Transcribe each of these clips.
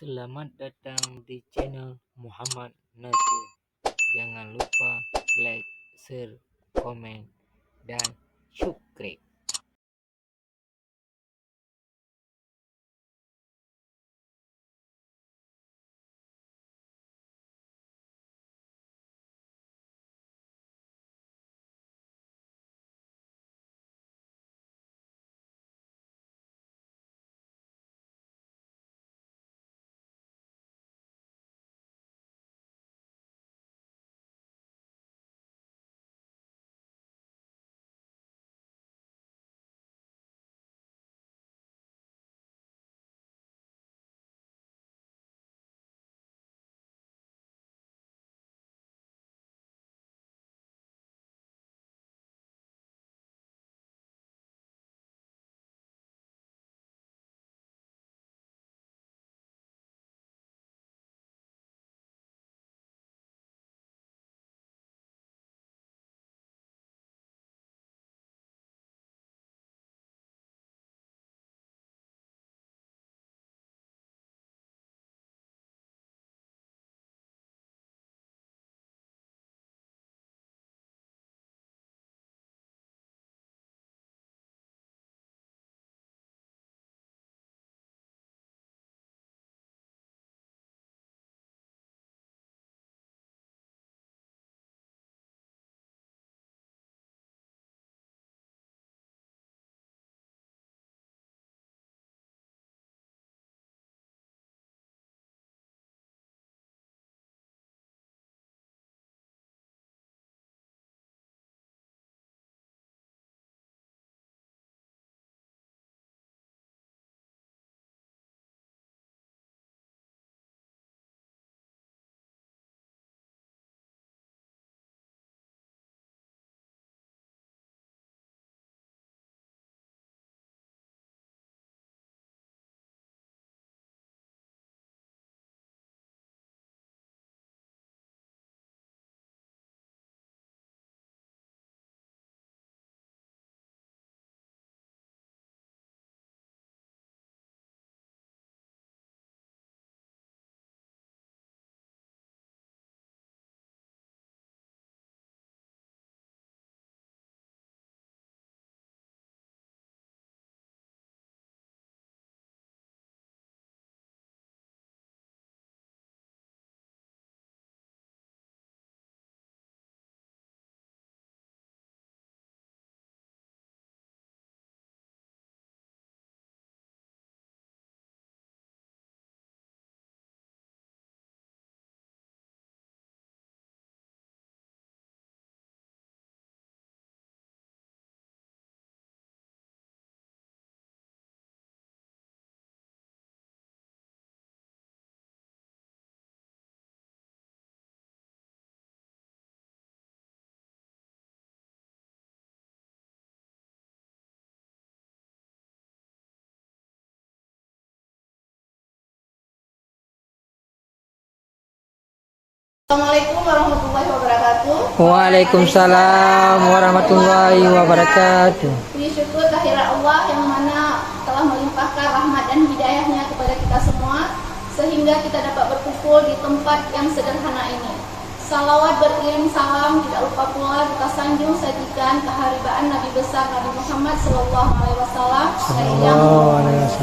Selamat datang di channel Muhammad Nasir. Jangan lupa like, share, komen, dan subscribe. Assalamualaikum warahmatullahi wabarakatuh. Waalaikumsalam warahmatullahi wabarakatuh. Puji syukur kehadirat Allah yang mana telah melimpahkan rahmat dan hidayahnya kepada kita semua sehingga kita dapat berkumpul di tempat yang sederhana ini. Salawat beriring salam tidak lupa pula kita sanjung sajikan keharibaan Nabi besar Nabi Muhammad SAW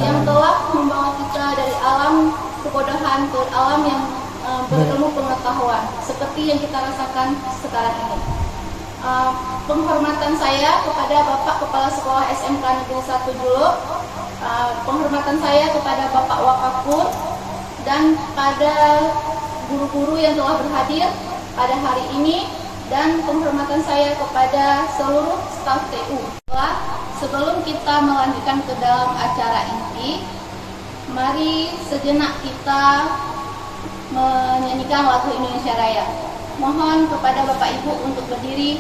yang telah membawa kita dari alam kebodohan ke alam yang berilmu pengetahuan seperti yang kita rasakan sekarang ini. Penghormatan saya kepada Bapak Kepala Sekolah SMK Negeri 1 Juluk, penghormatan saya kepada Bapak Wakafur dan pada guru-guru yang telah berhadir pada hari ini, dan penghormatan saya kepada seluruh staf TU. Sebelum kita melanjutkan ke dalam acara inti, mari sejenak kita menyanyikan lagu Indonesia Raya. Mohon kepada Bapak Ibu untuk berdiri.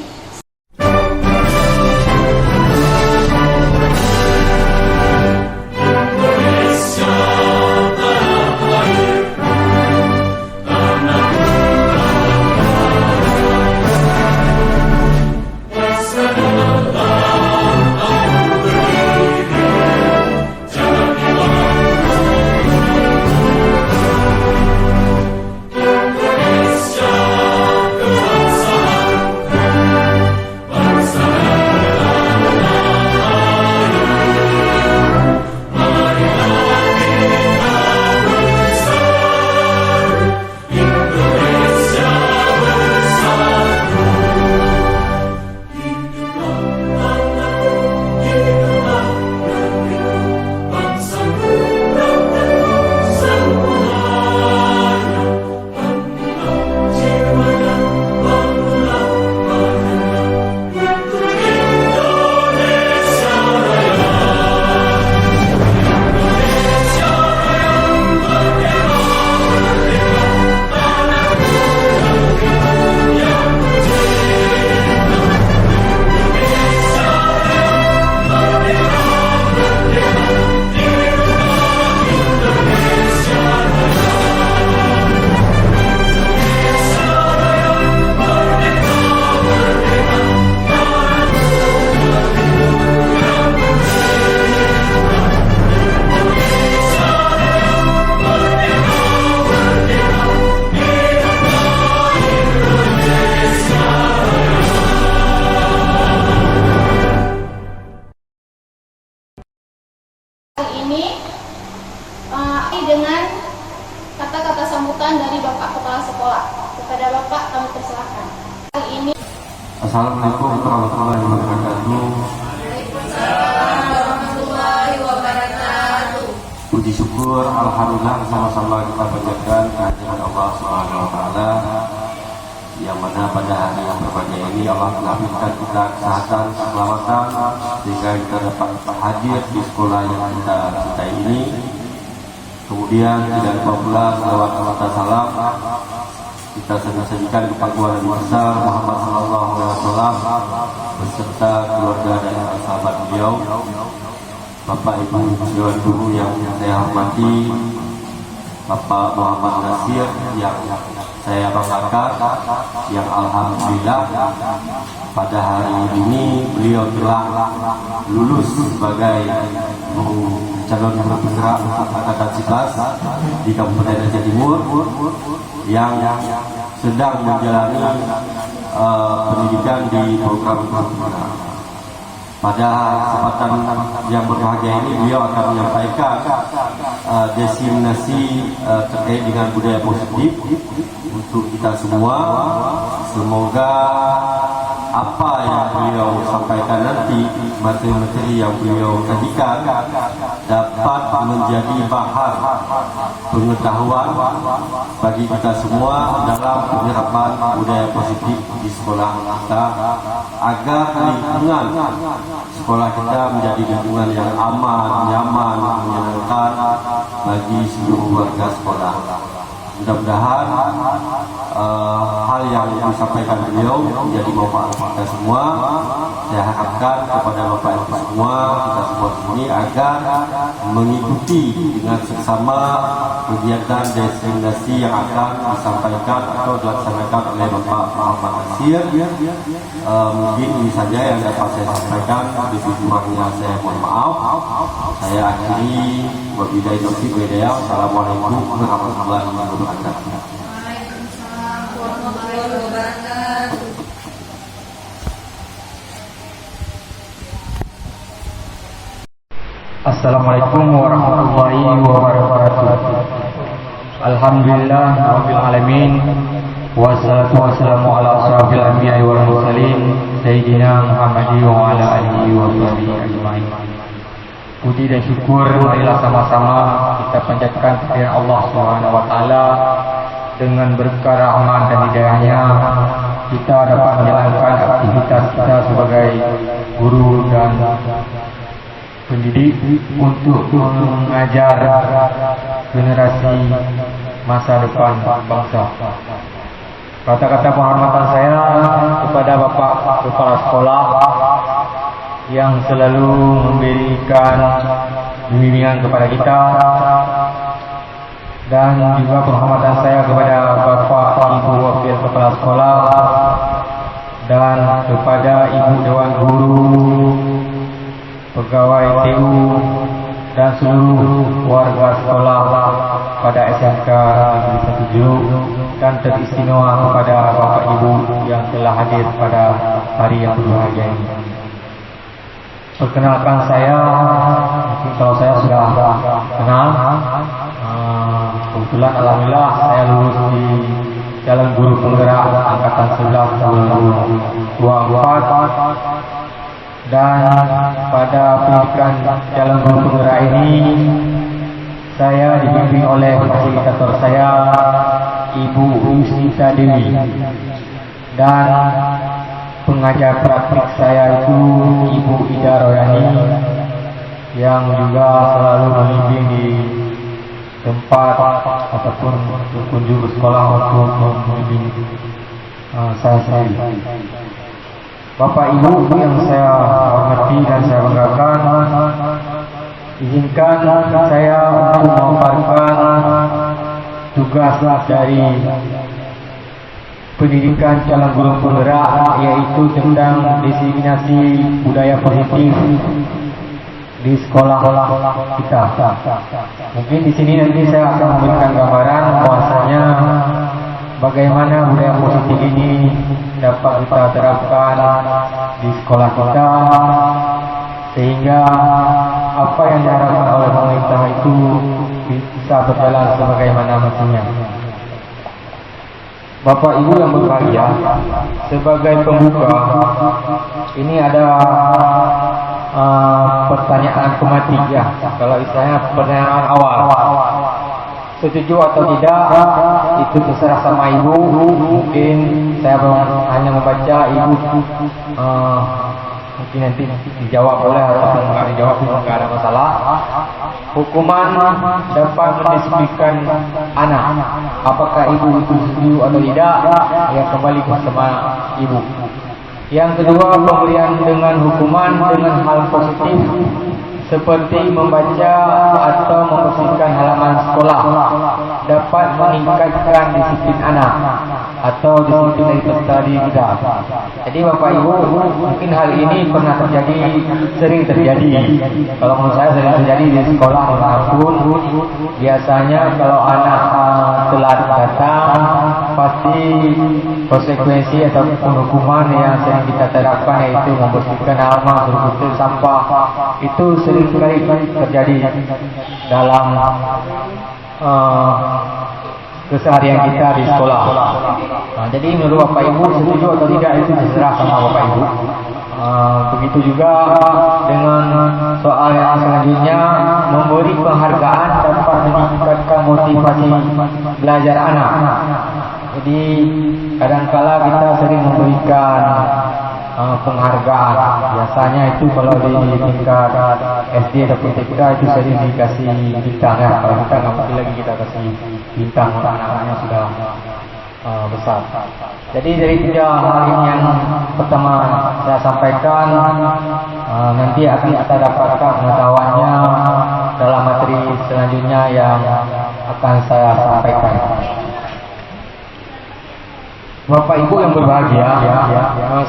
sambutan dari Bapak Kepala Sekolah. Kepada Bapak kami persilahkan. Kali ini Assalamualaikum warahmatullahi wabarakatuh. Waalaikumsalam warahmatullahi wabarakatuh. Puji syukur alhamdulillah sama-sama kita panjatkan kehadiran Allah Subhanahu wa taala, yang mana pada hari yang berbahagia ini Allah telah berikan kita kesehatan, keselamatan sehingga kita dapat hadir di sekolah yang kita cintai ini. Kemudian tidak lupa pula selawat serta salam kita sajikan kepada Nabi besar Muhammad sallallahu alaihi wasallam beserta keluarga dan sahabat beliau, Bapak Ibu Dewan Guru yang saya hormati, Bapak Muhammad Nasir yang saya banggakan, yang alhamdulillah pada hari ini beliau telah lulus sebagai calon guru penggerak angkatan 11 di Kabupaten Aceh Timur yang sedang menjalani pendidikan di program penggerak. Pada kesempatan yang berbahagia ini beliau akan menyampaikan desiminasi terkait dengan budaya positif untuk kita semua. Semoga apa yang beliau sampaikan nanti, materi-materi yang beliau sajikan dapat menjadi bahan pengetahuan bagi kita semua dalam penerapan budaya positif di sekolah kita, agar lingkungan sekolah kita menjadi lingkungan yang aman, nyaman, menyenangkan bagi seluruh warga sekolah. Mudah-mudahan hal yang disampaikan beliau menjadi manfaat kita semua. Saya harapkan kepada Bapak Ibu semua, kita semua di sini agar mengikuti dengan seksama kegiatan destinasi yang akan disampaikan atau dilaksanakan oleh Bapak Muhammad Nasir. Mungkin ini saja yang dapat saya sampaikan. Lebih kurangnya saya mohon maaf. Saya akhiri. Wabillahi taufiq wal hidayah. Assalamualaikum warahmatullahi wabarakatuh. Waalaikumsalam warahmatullahi wabarakatuh. Assalamualaikum warahmatullahi wabarakatuh. Alhamdulillah rabbil alamin, wassalatu wassalamu ala asrofil anbiya'i wal mursalin sayyidina Muhammadin wa ala alihi wa sahbihi ajmain. Puji dan syukur marilah sama-sama kita panjatkan kehadirat Allah Subhanahu wa taala. Dengan berkah rahmat dan hidayahnya kita dapat menjalankan aktivitas kita sebagai guru dan pendidik untuk mengajar generasi masa depan bangsa. Kata-kata penghormatan saya kepada Bapak Kepala Sekolah yang selalu memberikan bimbingan kepada kita, dan juga penghormatan saya kepada Bapak Ibu Wakil Kepala Sekolah dan kepada Ibu Dewan Guru, pegawai TU dan seluruh warga sekolah pada SMK Negeri 1 Juluk, dan teristimewa kepada Bapak Ibu yang telah hadir pada hari yang berbahagia ini. Perkenalkan saya, mungkin kalau saya sudah kenal, kebetulan alhamdulillah saya lulus di Jalan Guru Penggerak Angkatan 11 tahun 2024. Dan pada pendidikan Jalan Guru Penggerak ini saya dibimbing oleh fasilitator saya, Ibu Yusnita Dewi, dan pengajar praktik saya itu Ibu Ida Royani, yang juga selalu membimbing di tempat ataupun kunjung sekolah untuk membimbing saya sendiri. Bapak Ibu yang saya hormati dan saya banggakan, izinkan saya untuk memaparkan tugas dari pendidikan Jalan Guru Penggerak, yaitu tentang diseminasi budaya positif di sekolah kita. Mungkin di sini nanti saya akan memberikan gambaran bahwasanya bagaimana budaya positif ini dapat kita terapkan di sekolah kita, sehingga apa yang diharapkan oleh pemerintah itu bisa berjalan sebagaimana mestinya. Bapak Ibu yang berbahagia, sebagai pembuka ini ada pertanyaan tematik ya. Kalau istilahnya pertanyaan awal. Setuju atau tidak itu terserah sama ibu. Mungkin saya hanya membaca, ibu mungkin nanti dijawab boleh atau nggak dijawab pun nggak ada masalah. Hukuman dapat mendisiplinkan anak. Apakah ibu itu setuju atau tidak? Ya kembali bersama ibu. Yang kedua, pemberian dengan hukuman dengan hal positif seperti membaca atau membersihkan halaman sekolah dapat meningkatkan disiplin anak atau disiplin dari peserta didik kita. Jadi Bapak Ibu, mungkin hal ini pernah terjadi, sering terjadi. Kalau menurut saya sering terjadi di sekolah manapun. Biasanya kalau anak telat datang, pasti konsekuensi ataupun hukuman yang sering kita terapkan yaitu membersihkan halaman, berkumpul sampah. Itu sering sekali terjadi dalam keseharian kita di sekolah. Jadi menurut Bapak Ibu setuju atau tidak itu terserah sama Bapak Ibu. Begitu juga dengan soal yang selanjutnya, memberi penghargaan dapat meningkatkan motivasi belajar anak. Jadi kadangkala kita sering memberikan penghargaan. Biasanya itu kalau di tingkat SD atau TK itu sering dikasih bintang ya. Kalau kita nggak mungkin lagi kita kasih bintang, anak-anaknya sudah besar. Jadi dari tiga hal ini yang pertama saya sampaikan, nanti akan kita dapatkan pengetahuannya dalam materi selanjutnya yang akan saya sampaikan. Bapak Ibu yang berbahagia,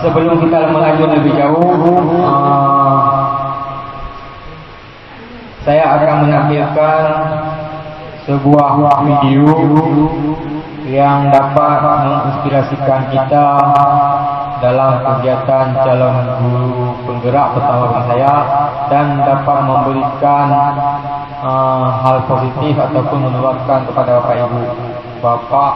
sebelum kita melanjut lebih jauh, saya akan menampilkan sebuah video yang dapat menginspirasikan kita dalam kegiatan calon guru penggerak bersama saya dan dapat memberikan hal positif ataupun menularkan kepada Bapak Ibu Bapak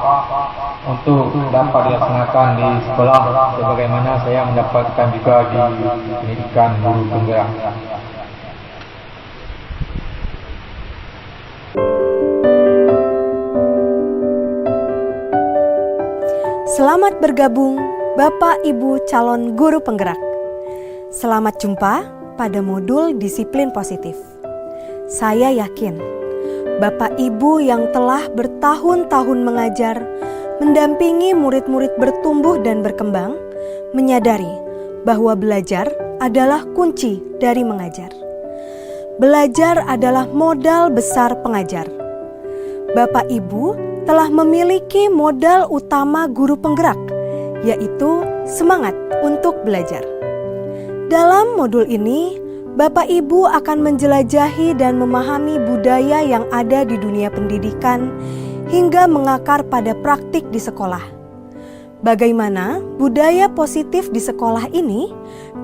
untuk dapat dilaksanakan di sekolah sebagaimana saya mendapatkan juga di pendidikan guru penggerak. Selamat bergabung Bapak Ibu calon guru penggerak. Selamat jumpa pada modul disiplin positif. Saya yakin Bapak Ibu yang telah bertahun-tahun mengajar, mendampingi murid-murid bertumbuh dan berkembang, menyadari bahwa belajar adalah kunci dari mengajar. Belajar adalah modal besar pengajar. Bapak Ibu telah memiliki modal utama guru penggerak, yaitu semangat untuk belajar. Dalam modul ini, Bapak Ibu akan menjelajahi dan memahami budaya yang ada di dunia pendidikan hingga mengakar pada praktik di sekolah. Bagaimana budaya positif di sekolah ini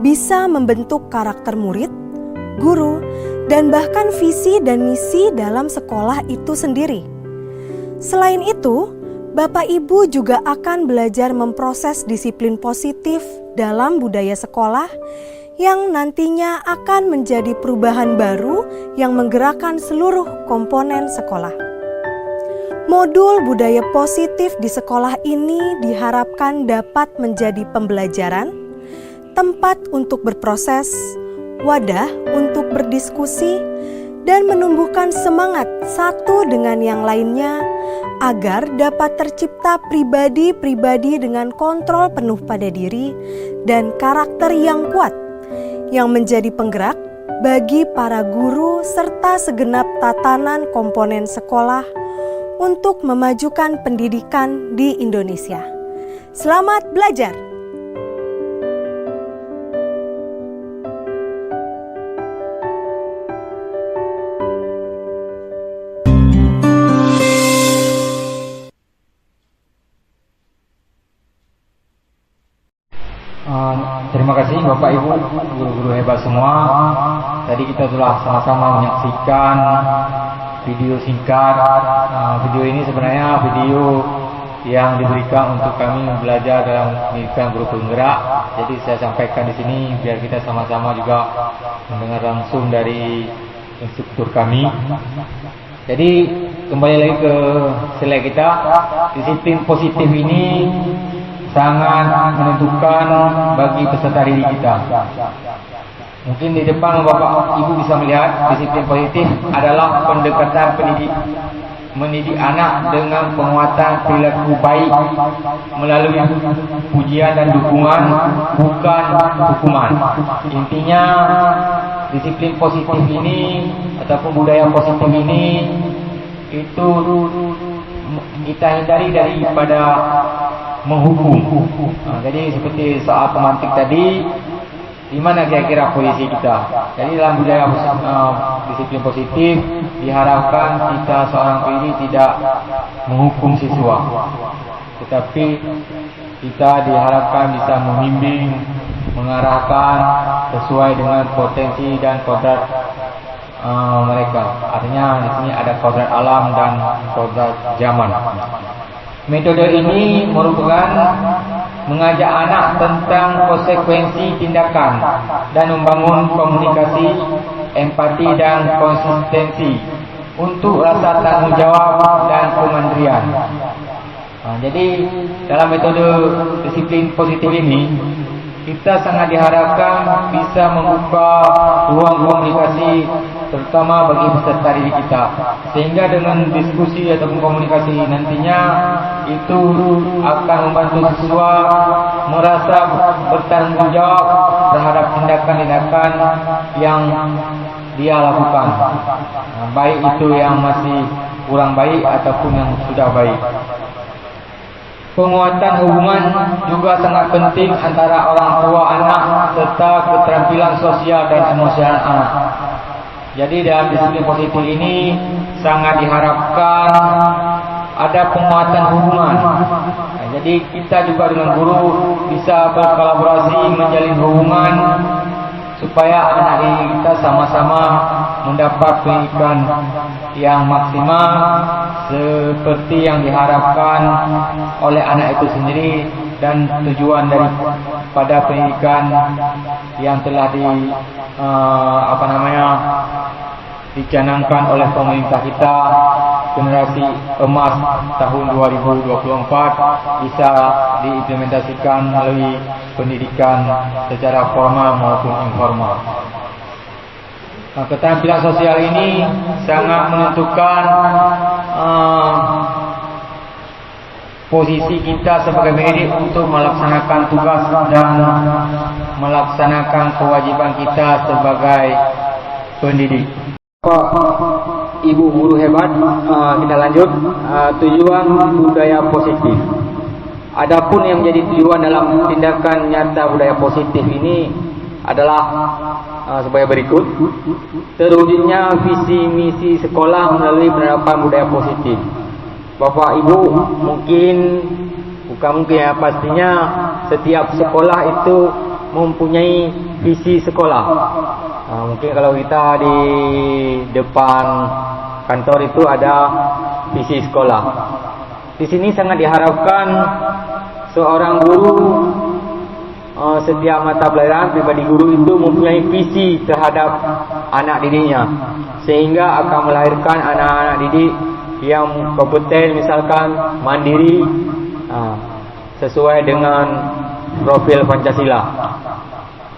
bisa membentuk karakter murid, guru, dan bahkan visi dan misi dalam sekolah itu sendiri. Selain itu, Bapak Ibu juga akan belajar memproses disiplin positif dalam budaya sekolah yang nantinya akan menjadi perubahan baru yang menggerakkan seluruh komponen sekolah. Modul budaya positif di sekolah ini diharapkan dapat menjadi pembelajaran, tempat untuk berproses, wadah untuk berdiskusi, dan menumbuhkan semangat satu dengan yang lainnya agar dapat tercipta pribadi-pribadi dengan kontrol penuh pada diri dan karakter yang kuat yang menjadi penggerak bagi para guru serta segenap tatanan komponen sekolah untuk memajukan pendidikan di Indonesia. Selamat belajar! Terima kasih Bapak Ibu, guru-guru hebat semua. Tadi kita telah sama-sama menyaksikan video singkat. Video ini sebenarnya video yang diberikan untuk kami belajar dalam pendidikan guru penggerak. Jadi saya sampaikan di sini biar kita sama-sama juga mendengar langsung dari instruktur kami. Jadi kembali lagi ke slide kita, disiplin positif ini sangat menentukan bagi peserta didik kita. Mungkin di depan Bapak Ibu bisa melihat disiplin positif adalah pendekatan mendidik anak dengan penguatan perilaku baik melalui pujian dan dukungan, bukan hukuman. Intinya disiplin positif ini ataupun budaya positif ini itu kita hindari daripada menghukum. Jadi seperti soal pemantik tadi, di mana kira-kira posisi kita? Jadi dalam budaya disiplin positif diharapkan kita seorang pendidik tidak menghukum siswa, tetapi kita diharapkan bisa membimbing, mengarahkan sesuai dengan potensi dan kodrat mereka. Artinya di sini ada kodrat alam dan kodrat zaman. Metode ini merupakan mengajak anak tentang konsekuensi tindakan dan membangun komunikasi, empati dan konsistensi untuk rasa tanggung jawab dan kemandirian. Jadi dalam metode disiplin positif ini kita sangat diharapkan bisa membuka ruang komunikasi terutama bagi peserta didik kita, sehingga dengan diskusi atau komunikasi nantinya itu akan membantu siswa merasa bertanggung jawab terhadap tindakan-tindakan yang dia lakukan, baik itu yang masih kurang baik ataupun yang sudah baik. Penguatan hubungan juga sangat penting antara orang tua anak serta keterampilan sosial dan emosional anak. Jadi dalam disiplin positif ini sangat diharapkan ada penguatan hubungan. Jadi kita juga dengan guru bisa berkolaborasi menjalin hubungan supaya anak didik kita sama-sama mendapat pendidikan yang maksimal seperti yang diharapkan oleh anak itu sendiri dan tujuan daripada pendidikan yang telah dicanangkan oleh pemerintah kita, generasi emas tahun 2024 bisa diimplementasikan melalui pendidikan secara formal maupun informal. Keterampilan sosial ini sangat menentukan posisi kita sebagai pendidik untuk melaksanakan tugas dan melaksanakan kewajiban kita sebagai pendidik. Ibu guru hebat, kita lanjut. Tujuan budaya positif. Adapun yang menjadi tujuan dalam tindakan nyata budaya positif ini adalah sebagai berikut. Terwujudnya visi misi sekolah melalui penerapan budaya positif. Bapak Ibu pastinya setiap sekolah itu mempunyai visi sekolah. Mungkin kalau kita di depan kantor itu ada visi sekolah. Di sini sangat diharapkan seorang guru setiap mata pelajaran pribadi guru itu mempunyai visi terhadap anak didiknya, sehingga akan melahirkan anak-anak didik yang kompeten, misalkan mandiri, sesuai dengan profil Pancasila.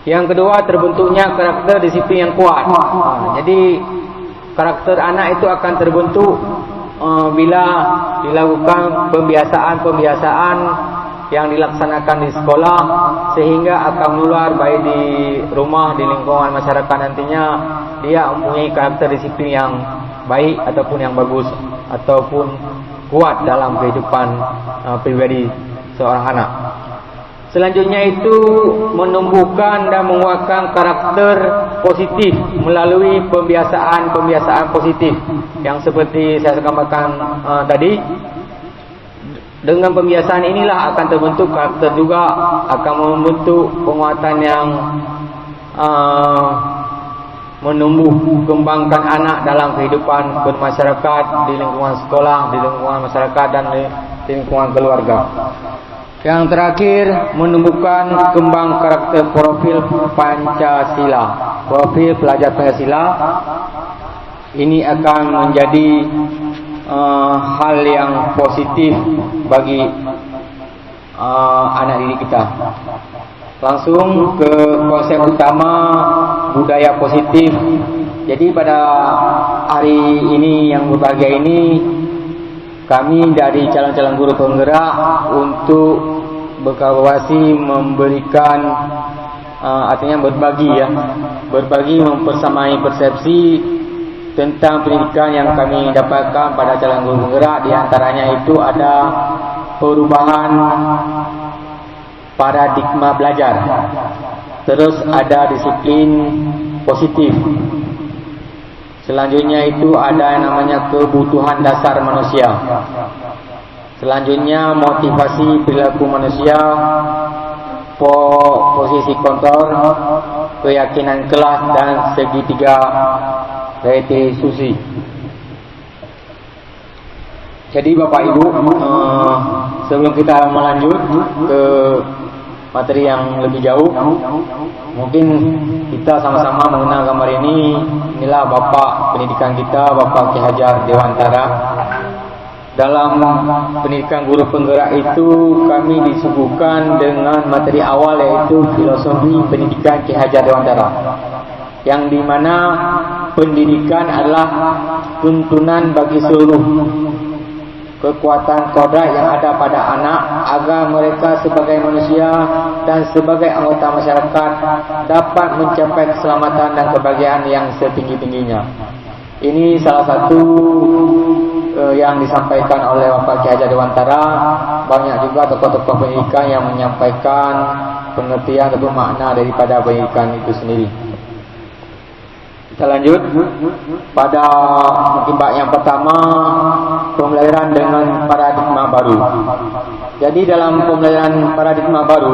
Yang kedua, terbentuknya karakter disiplin yang kuat. Jadi karakter anak itu akan terbentuk bila dilakukan pembiasaan yang dilaksanakan di sekolah, sehingga akan menular baik di rumah, di lingkungan masyarakat. Nantinya dia mempunyai karakter disiplin yang baik ataupun yang bagus ataupun kuat dalam kehidupan pribadi seorang anak. Selanjutnya itu menumbuhkan dan menguatkan karakter positif melalui pembiasaan positif yang seperti saya sampaikan tadi. Dengan pembiasaan inilah akan terbentuk karakter, juga akan membentuk penguatan yang menumbuh kembangkan anak dalam kehidupan bermasyarakat, di lingkungan sekolah, di lingkungan masyarakat dan di lingkungan keluarga. Yang terakhir, menumbuhkan kembang karakter profil Pancasila. Profil pelajar Pancasila ini akan menjadi hal yang positif bagi anak didik kita. Langsung ke konsep utama budaya positif. Jadi pada hari ini yang berbahagia ini, kami dari calon-calon guru penggerak untuk berkolaborasi memberikan artinya berbagi mempersamai persepsi tentang pendidikan yang kami dapatkan pada calon guru penggerak. Di antaranya itu ada perubahan paradigma belajar, terus ada disiplin positif, selanjutnya itu ada yang namanya kebutuhan dasar manusia, selanjutnya motivasi perilaku manusia, posisi kontrol, keyakinan kelas, dan segitiga restitusi. Jadi Bapak Ibu, sebelum kita melanjut ke materi yang lebih jauh, mungkin kita sama-sama mengenal gambar ini. Inilah Bapak pendidikan kita, Bapak Ki Hajar Dewantara. Dalam pendidikan guru penggerak itu kami disuguhkan dengan materi awal, yaitu filosofi pendidikan Ki Hajar Dewantara, yang dimana pendidikan adalah tuntunan bagi seluruh kekuatan kodrat yang ada pada anak agar mereka sebagai manusia dan sebagai anggota masyarakat dapat mencapai keselamatan dan kebahagiaan yang setinggi-tingginya. Ini salah satu yang disampaikan oleh Bapak Ki Hajar Dewantara. Banyak juga tokoh-tokoh pendidikan yang menyampaikan pengertian atau makna daripada pendidikan itu sendiri. Kita lanjut pada mungkin bab yang pertama, pembelajaran dengan paradigma baru. Jadi dalam pembelajaran paradigma baru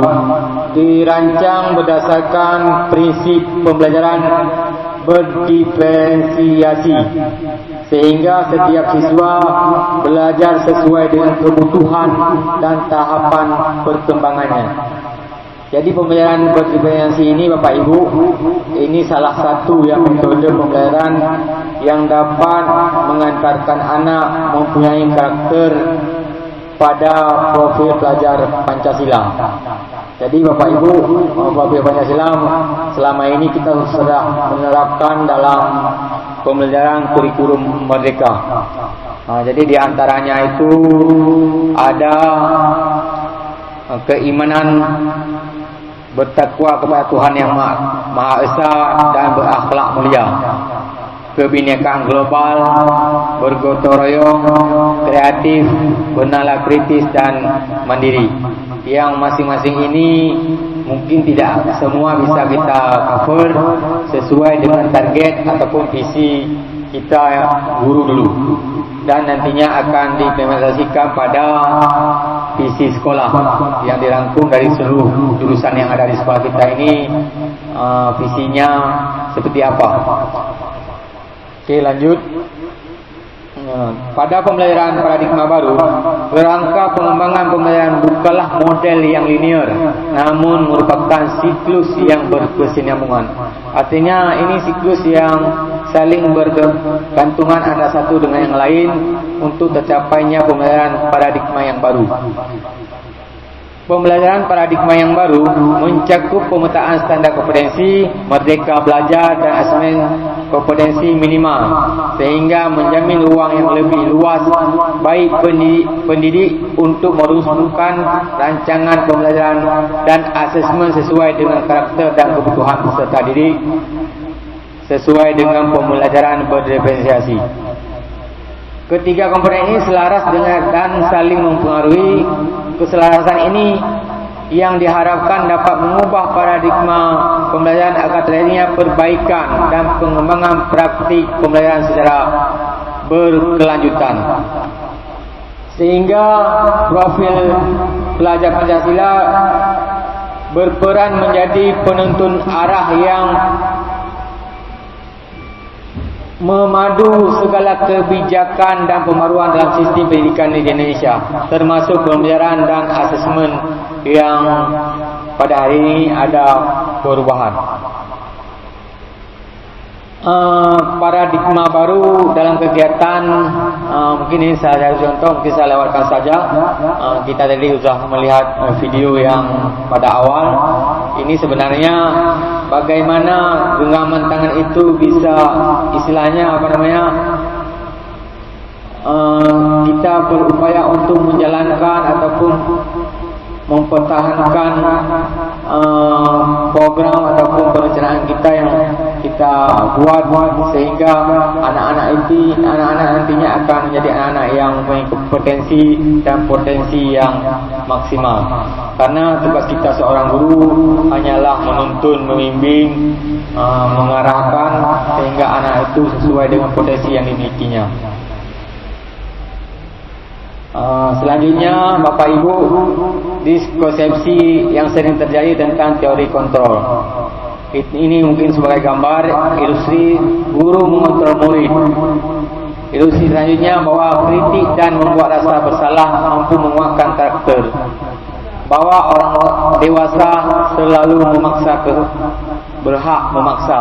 dirancang berdasarkan prinsip pembelajaran berdiferensiasi, sehingga setiap siswa belajar sesuai dengan kebutuhan dan tahapan perkembangannya. Jadi pembelajaran berdiferensiasi ini Bapak Ibu, ini salah satu yang metode pembelajaran yang dapat mengantarkan anak mempunyai karakter pada profil pelajar Pancasila. Jadi Bapak Ibu, profil Pancasila selama ini kita sudah menerapkan dalam pembelajaran kurikulum Merdeka. Jadi di antaranya itu ada keimanan bertakwa kepada Tuhan yang Maha Esa dan berakhlak mulia, kebinekaan global, bergotong royong, kreatif, bernalar kritis, dan mandiri. Yang masing-masing ini mungkin tidak semua bisa kita cover sesuai dengan target ataupun visi kita guru dulu, dan nantinya akan diimplementasikan pada visi sekolah yang dirangkum dari seluruh jurusan yang ada di sekolah kita ini. Visinya seperti apa? Oke, lanjut. Pada pembelajaran paradigma baru, kerangka pengembangan pembelajaran bukanlah model yang linear, namun merupakan siklus yang berkesinambungan. Artinya ini siklus yang saling bergantungan antara satu dengan yang lain untuk tercapainya pembelajaran paradigma yang baru. Pembelajaran paradigma yang baru mencakup pemetaan standar kompetensi, merdeka belajar, dan asesmen kompetensi minimal, sehingga menjamin ruang yang lebih luas baik pendidik untuk merumuskan rancangan pembelajaran dan asesmen sesuai dengan karakter dan kebutuhan peserta didik, sesuai dengan pembelajaran berdiferensiasi. Ketiga komponen ini selaras dengan dan saling mempengaruhi. Keselarasan ini yang diharapkan dapat mengubah paradigma pembelajaran agar terjadinya perbaikan dan pengembangan praktik pembelajaran secara berkelanjutan, sehingga profil pelajar Pancasila berperan menjadi penuntun arah yang memadu segala kebijakan dan pembaruan dalam sistem pendidikan di Indonesia, termasuk pembelajaran dan asesmen yang pada hari ini ada perubahan. Paradigma baru dalam kegiatan, mungkin ini saya contoh, mungkin saya lewatkan saja. Kita tadi sudah melihat video yang pada awal. Ini sebenarnya bagaimana genggaman tangan itu bisa, istilahnya apa namanya, kita berupaya untuk menjalankan ataupun mempertahankan program ataupun perencanaan kita yang kita buat, sehingga anak-anak nantinya akan menjadi anak-anak yang mempunyai potensi dan potensi yang maksimal. Karena tugas kita seorang guru hanyalah menuntun, membimbing, mengarahkan sehingga anak itu sesuai dengan potensi yang dimilikinya. Selanjutnya, Bapak Ibu, diskonsepsi yang sering terjadi tentang teori kontrol. Ini mungkin sebagai gambar ilustrasi guru mengontrol murid. Ilustrasi selanjutnya bahwa kritik dan membuat rasa bersalah mampu menguatkan karakter. Bahwa orang dewasa selalu berhak memaksa.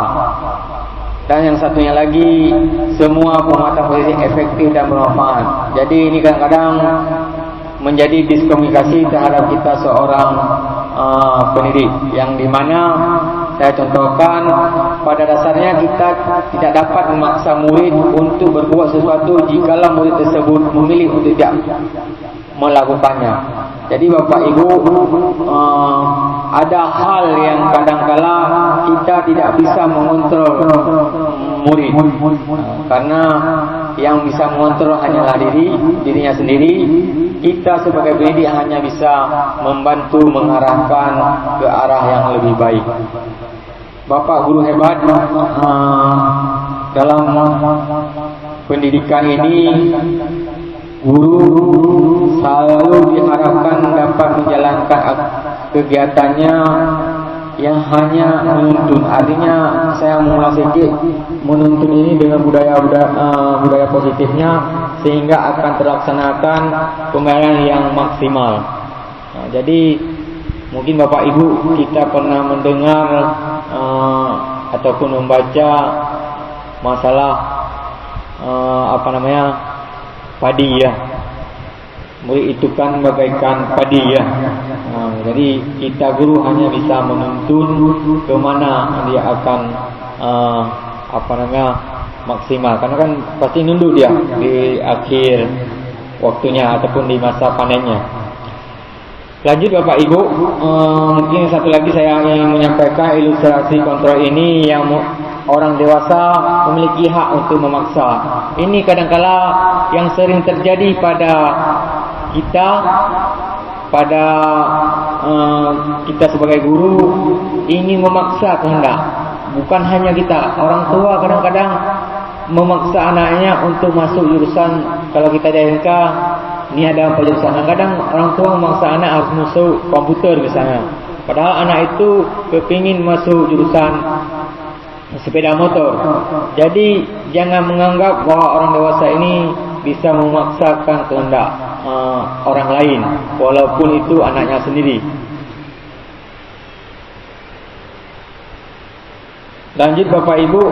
Dan yang satunya lagi, semua penguatan positif efektif dan bermanfaat. Jadi ini kadang-kadang menjadi diskomunikasi terhadap kita seorang pendidik, yang dimana saya contohkan, pada dasarnya kita tidak dapat memaksa murid untuk berbuat sesuatu jikalau murid tersebut memilih untuk tidak melakukannya. Jadi Bapak Ibu, ada hal yang kadangkala kita tidak bisa mengontrol murid, karena yang bisa mengontrol hanyalah dirinya sendiri. Kita sebagai pendidik hanya bisa membantu mengarahkan ke arah yang lebih baik. Bapak guru hebat dalam pendidikan ini, guru selalu diharapkan dapat menjalankan kegiatannya yang hanya menuntun. Artinya saya mengulas sedikit, menuntun ini dengan budaya positifnya, sehingga akan terlaksanakan pembelajaran yang maksimal. Jadi mungkin Bapak Ibu kita pernah mendengar ataupun membaca masalah padi ya. Murid itu kan bagaikan padi ya. Jadi kita guru hanya bisa menuntun ke mana dia akan maksimal. Karena kan pasti nunduk dia di akhir waktunya ataupun di masa panennya. Lanjut Bapak Ibu, mungkin satu lagi saya ingin menyampaikan ilustrasi kontrol ini yang orang dewasa memiliki hak untuk memaksa. Ini kadangkala yang sering terjadi pada kita, kita sebagai guru ingin memaksa kehendak. Bukan hanya kita, orang tua kadang-kadang memaksa anaknya untuk masuk jurusan. Kalau kita di SMK, ini ada jurusan. Kadang-kadang orang tua memaksa anak harus masuk komputer ke sana. Padahal anak itu kepingin masuk jurusan sepeda motor. Jadi jangan menganggap bahwa orang dewasa ini bisa memaksakan kehendak orang lain, walaupun itu anaknya sendiri. Lanjut Bapak Ibu,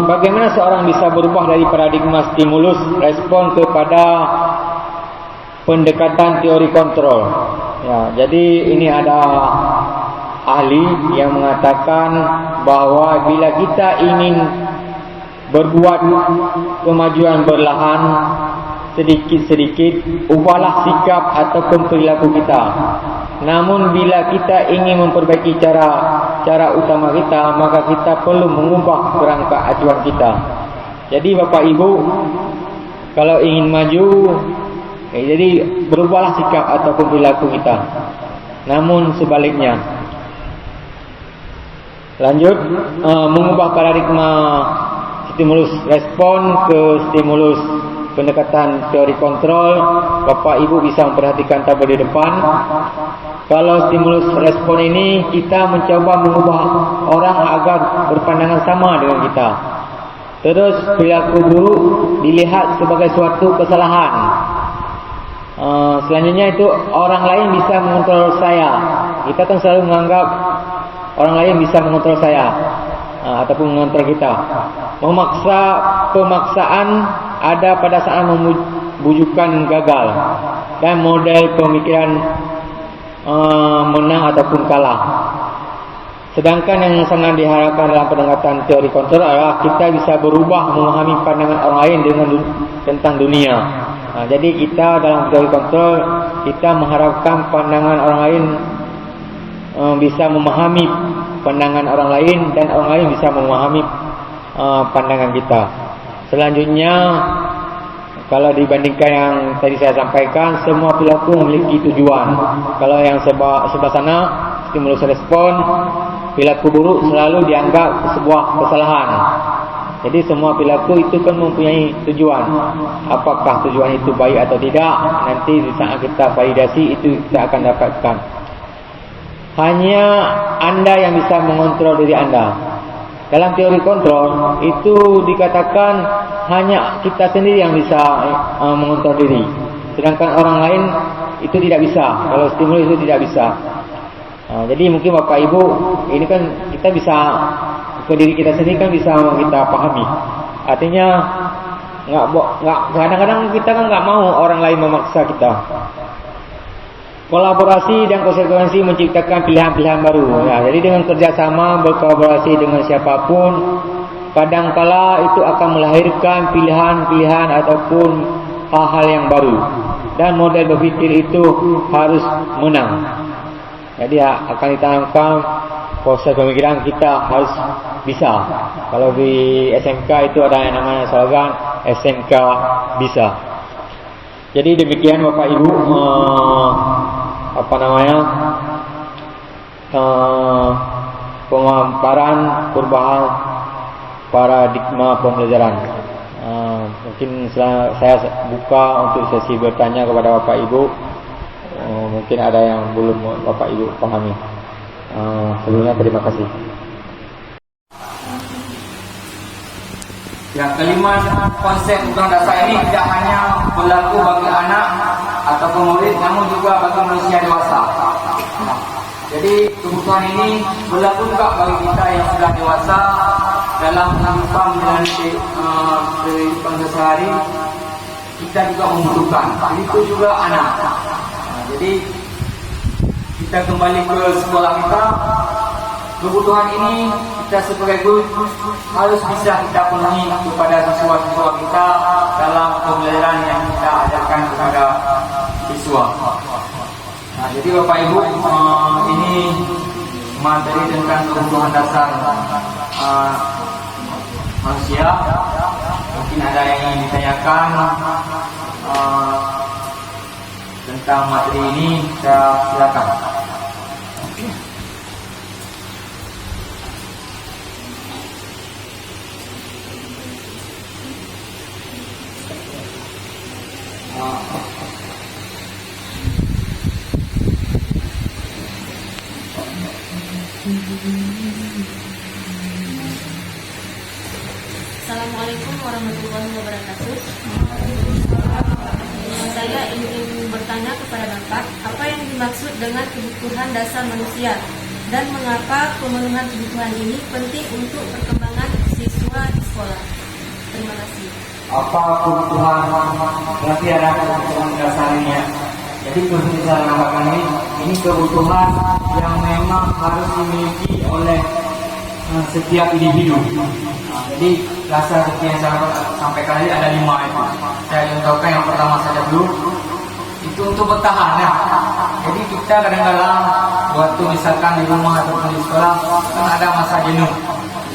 bagaimana seorang bisa berubah dari paradigma stimulus respon kepada pendekatan teori kontrol? Ya, jadi ini ada ahli yang mengatakan bahwa bila kita ingin berbuat kemajuan berlahan sedikit-sedikit, ubahlah sikap ataupun perilaku kita. Namun bila kita ingin memperbaiki cara utama kita, maka kita perlu mengubah kerangka acuan kita. Jadi Bapak Ibu, kalau ingin maju, jadi berubahlah sikap ataupun perilaku kita. Namun sebaliknya, lanjut, mengubah paradigma stimulus respon ke stimulus pendekatan teori kontrol. Bapak Ibu bisa memperhatikan tabel di depan. Kalau stimulus respon ini, kita mencoba mengubah orang agar berpandangan sama dengan kita. Terus perilaku buruk dilihat sebagai suatu kesalahan. Selanjutnya itu orang lain bisa mengontrol saya. Kita kan selalu menganggap orang lain bisa mengontrol saya ataupun mengontrol kita. Pemaksaan ada pada saat membujukan gagal, dan model pemikiran menang ataupun kalah. Sedangkan yang sangat diharapkan dalam pendekatan teori kontrol adalah kita bisa berubah memahami pandangan orang lain tentang dunia. Jadi kita dalam teori kontrol, kita mengharapkan pandangan orang lain bisa memahami pandangan orang lain, dan orang lain bisa memahami pandangan kita. Selanjutnya, kalau dibandingkan yang tadi saya sampaikan, semua perilaku memiliki tujuan. Kalau yang sebelah sana, stimulus respon, perilaku buruk selalu dianggap sebuah kesalahan. Jadi semua perilaku itu kan mempunyai tujuan. Apakah tujuan itu baik atau tidak, nanti di saat kita validasi itu kita akan dapatkan. Hanya Anda yang bisa mengontrol diri Anda. Dalam teori kontrol itu dikatakan hanya kita sendiri yang bisa mengontrol diri, sedangkan orang lain itu tidak bisa. Kalau stimulus itu tidak bisa. Jadi mungkin Bapak Ibu, ini kan kita bisa ke diri kita sendiri kan bisa kita pahami. Artinya kadang-kadang kita kan nggak mau orang lain memaksa kita. Kolaborasi dan konsekuensi menciptakan pilihan-pilihan baru. Ya, jadi dengan kerjasama berkolaborasi dengan siapapun, kadangkala itu akan melahirkan pilihan-pilihan ataupun hal-hal yang baru. Dan model berpikir itu harus menang. Jadi akan ditanamkan proses pemikiran kita harus bisa. Kalau di SMK itu ada yang namanya slogan SMK bisa. Jadi demikian Bapak Ibu pemaparan perubahan paradigma pembelajaran. Mungkin saya buka untuk sesi bertanya kepada Bapak Ibu. Mungkin ada yang belum Bapak Ibu pahami. Sebelumnya terima kasih. Yang kelima, konsep undang dasar ini tidak hanya berlaku bagi anak atau murid, namun juga bagi manusia dewasa. Jadi kebutuhan ini berlaku juga bagi kita yang sudah dewasa dalam kehidupan sehari-hari. Kita juga membutuhkan. Itu juga anak. Jadi kita kembali ke sekolah kita. Kebutuhan ini kita sebagai guru harus bisa kita penuhi kepada siswa-siswa kita dalam pembelajaran yang kita ajarkan kepada siswa. Jadi Bapak Ibu, ini materi tentang kebutuhan dasar manusia. Mungkin ada yang ingin ditanyakan tentang materi ini, saya silakan. Assalamualaikum warahmatullahi wabarakatuh. Saya ingin bertanya kepada Bapak, apa yang dimaksud dengan kebutuhan dasar manusia dan mengapa pemenuhan kebutuhan ini penting untuk perkembangan siswa di sekolah? Terima kasih. Apa kebutuhan? Berarti ada kebutuhan dasarnya. Jadi kebutuhan ini kebutuhan yang memang harus dimiliki oleh setiap individu. Jadi dasar seperti yang saya sampaikan tadi ada 5 itu. Saya contohkan yang pertama saja dulu. Itu untuk bertahan ya. Jadi kita kadang-kadang waktu misalkan di rumah ataupun di sekolah kan ada masa jenuh.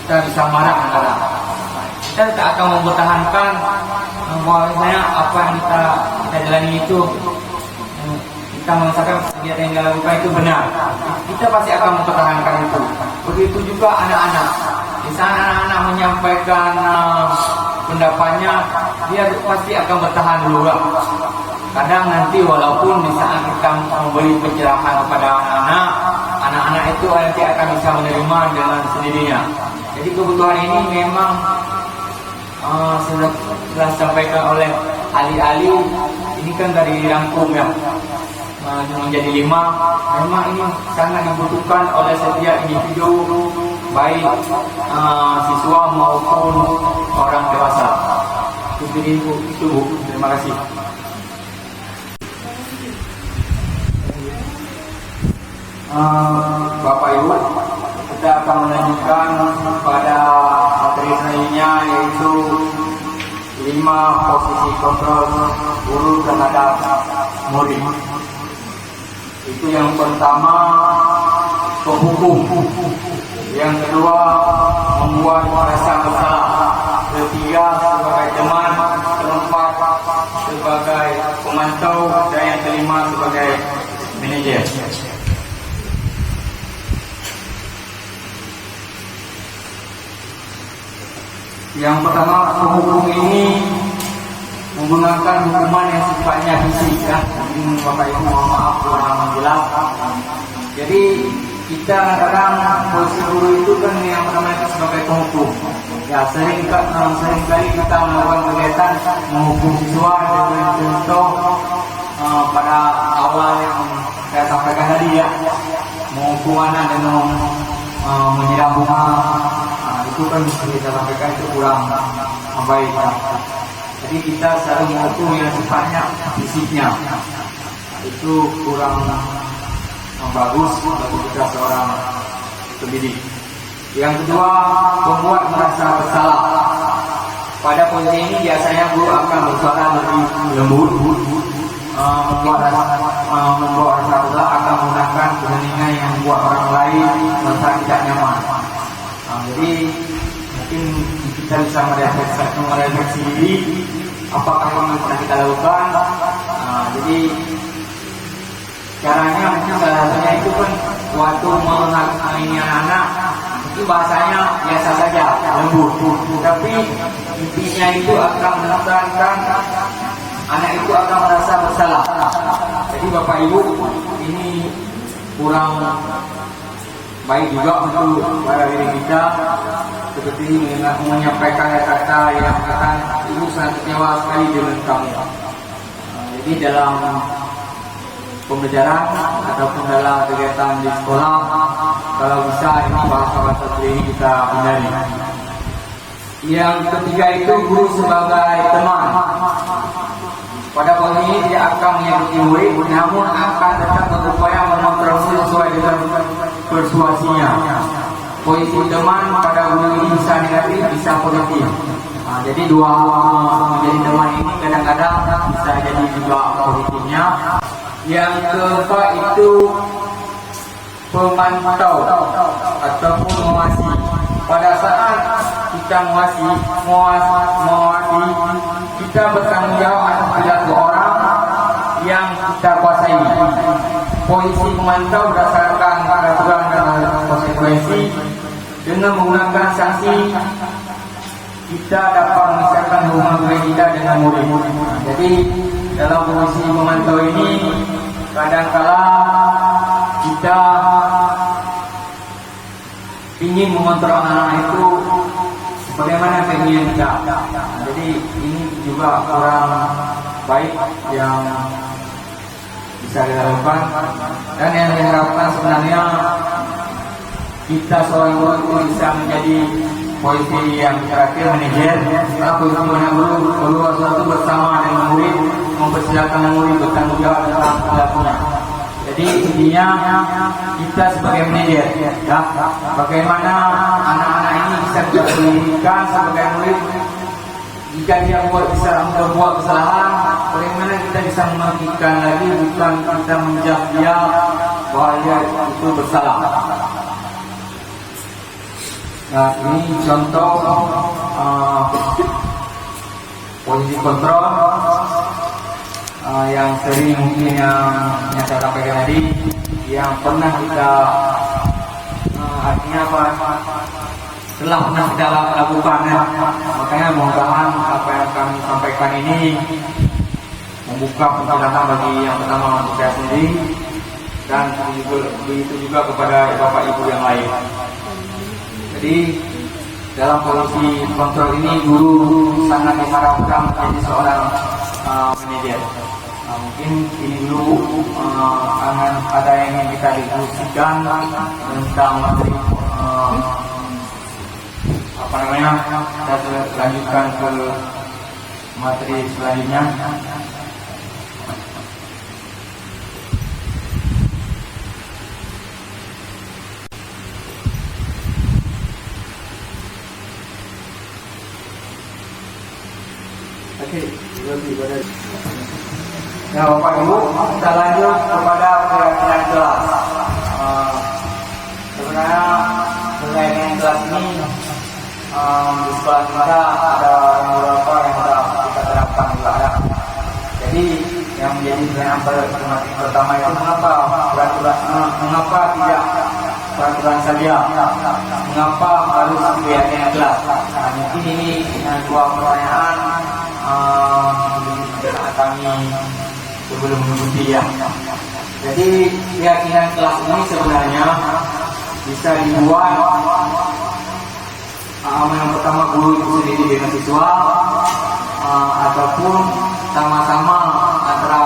Kita bisa marah kadang-kadang. Kita tak akan mempertahankan bahwasanya apa yang kita jalani itu, kita merasakan kegiatan yang dilakukan itu benar. Kita pasti akan mempertahankan itu. Begitu juga anak-anak. Di sana anak-anak menyampaikan pendapatnya, dia pasti akan bertahan dulu lah. Kadang nanti walaupun di saat kita memberi pencerahan kepada anak-anak, anak-anak itu nanti akan bisa menerima dengan sendirinya. Jadi kebutuhan ini memang sudah disampaikan oleh ahli-ahli, ini kan dari rangkum ya menjadi 5. Memang ini sangat dibutuhkan oleh setiap individu, baik siswa maupun orang dewasa. Itu Bu. Terima kasih. Bapak Ibu, kita akan melanjutkan pada materi selanjutnya, yaitu 5 posisi kontrol guru terhadap murid. Itu yang pertama, penghukum. Yang kedua, membuat merasa bersalah. Ketiga, sebagai teman. Keempat, sebagai pemantau. Dan yang kelima, sebagai manajer. Yang pertama, penghukum ini menggunakan hukuman yang sifatnya fisik ya. Mungkin Bapak Ibu mohon maaf kurang menjelas. Jadi kita kadang posisi guru itu kan yang pertama itu sebagai penghukum. Ya seringkali kita melakukan kegiatan menghukum siswa dengan contoh pada awal yang saya sampaikan tadi ya, menghukum anak dengan menyiram bunga. Itu kan bisa kita sampaikan itu kurang baik. Jadi kita selalu menghukum yang sifatnya fisiknya, itu kurang bagus bagi kita seorang pendidik. Yang kedua, membuat merasa bersalah. Pada posisi ini biasanya guru akan bersuara lebih lembut, membuat rasa bersalah akan menggunakan keheningan yang membuat orang lain merasa tidak nyaman. Jadi mungkin kita bisa merefleksi diri apakah yang pernah kita lakukan. Jadi caranya mungkin salah satunya itu kan waktu menghakimi anak itu bahasanya biasa saja, lembut, tapi intinya itu akan menekankan anak itu akan merasa bersalah. Jadi Bapak Ibu, ini kurang baik juga untuk para diri kita, seperti menyampaikan kata yang akan ibu sangat kecewa sekali dengan kamu. Jadi dalam pembelajaran ataupun dalam kegiatan di sekolah, kalau bisa ini bahasa-bahasa seperti ini kita hindari. Yang ketiga itu guru sebagai teman. Pada poin ini dia akan menyakiti murid, namun akan tetap berupaya mengontrol sesuai dengan persuasinya. Posisi teman pada guru ini bisa negatif, bisa positif. Jadi dua menjadi teman ini kadang-kadang bisa jadi juga positifnya. Yang keempat itu pemantau ataupun mengawasi. Pada saat kita mengawasi, kita bertanggung jawab atas perilaku orang yang kita kuasai. Posisi pemantau berdasarkan peraturan dan konsekuensi. Dengan menggunakan sanksi, kita dapat memisahkan hubungan murid kita dengan murid. Jadi dalam posisi memantau ini, kadang-kala kita ingin mengontrol anak-anak itu bagaimana keinginan kita. Jadi ini juga kurang baik yang bisa kita lakukan. Dan yang diharapkan sebenarnya kita seorang guru itu bisa menjadi posisi yang terakhir manajer. Setelah posisi guru sesuatu bersama dengan murid, mempersilakan murid bertanggung jawab tentang perilakunya. Jadi intinya kita sebagai manajer, ya, bagaimana anak-anak ini bisa kita pendidikan sebagai murid. Jika dia berbuat kesalahan, bagaimana kita bisa menghentikan lagi, bukan kita menjudge dia bahwa dia itu bersalah. Nah, ini contoh posisi kontrol yang sering mungkin yang saya sampaikan tadi, yang pernah kita artinya apa? Telah pernah kita lakukan ya. Makanya mudah-mudahan apa yang kami sampaikan ini membuka pencerahan bagi yang pertama untuk saya sendiri dan begitu juga kepada Bapak Ibu yang lain. Jadi dalam polisi kontrol ini guru sangat diharapkan menjadi seorang manajer. Mungkin ini dulu akan ada yang ingin kita diskusikan tentang materi kita lanjutkan ke materi selanjutnya. Ya Bapak Ibu, kita lanjut kepada keyakinan kelas. Sebenarnya keyakinan kelas ini di sekolah kita ada beberapa yang sudah kita terapkan juga ada. Jadi yang menjadi pertanyaan pertama itu mengapa tidak peraturan saja? Mengapa harus keyakinan kelas? Nah, mungkin ini dua pertanyaan kami sebelum mengikuti ya. Jadi keyakinan kelas ini sebenarnya bisa dibuat yang pertama guru itu sendiri dengan siswa ataupun sama-sama antara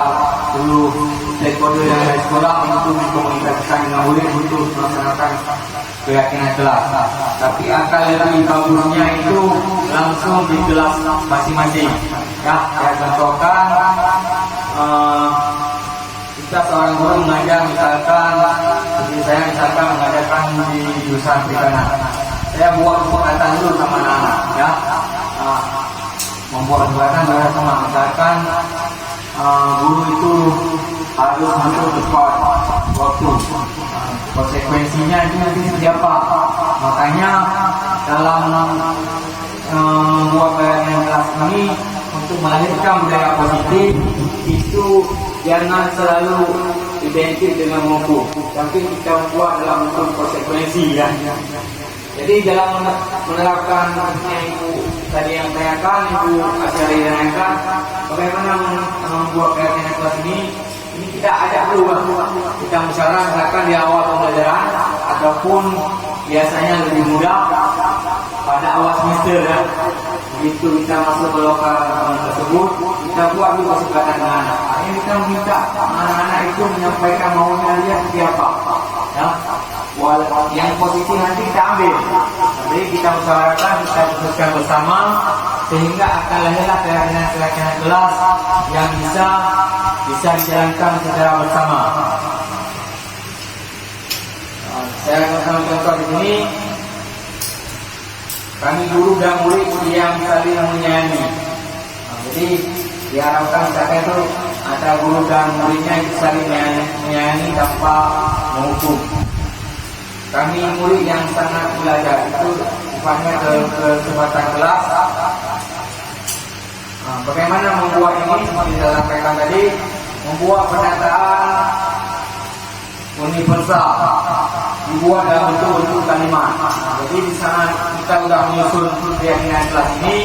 seluruh stakeholder yang ada di sekolah untuk mengkomunikasikan dengan murid untuk melaksanakan keyakinan kelas. Tapi akan lebih bagusnya itu langsung di kelas masing-masing. Ya, saya contohkan kita seorang guru mengajar misalkan seperti saya misalkan mengajarkan di jurusan perikanan. Saya buat kesepakatan dulu sama anak-anak ya. Membuat kesepakatan sama misalkan guru itu harus masuk tepat waktu. Konsekuensinya itu nanti seperti apa? Makanya dalam membuat keyakinan kelas ini untuk melahirkan budaya positif itu jangan selalu identik dengan hukum, tapi kita buat dalam bentuk konsekuensi ya. Jadi dalam menerapkan yang Ibu tadi yang tanyakan, Ibu Asyari tanyakan, bagaimana membuat keyakinan kelas ini kita ajak dulu, kita musyawarahkan di awal pembelajaran ataupun biasanya lebih mudah pada awal semester ya. Begitu kita masuk ke lokal tersebut, kita buat dulu kesepakatan dengan anak. Ini kita minta anak-anak itu menyampaikan maunya dia seperti apa ya. Yang positif nanti kita ambil. Jadi kita musyawarahkan, kita putuskan bersama sehingga akan lahirlah keyakinan kelas yang bisa dijalankan secara bersama. Saya akan contoh di sini. Kami guru dan murid yang saling menyayangi. Jadi diharapkan misalkan itu antara guru dan muridnya itu saling menyayangi tanpa menghukum. Kami murid yang sangat belajar itu sifatnya kesempatan kelas. Bagaimana membuat ini seperti saya sampaikan tadi, membuat penataan universal dibuat dalam bentuk kalimat. Jadi di saat kita sudah menyusun keyakinan kelas ini,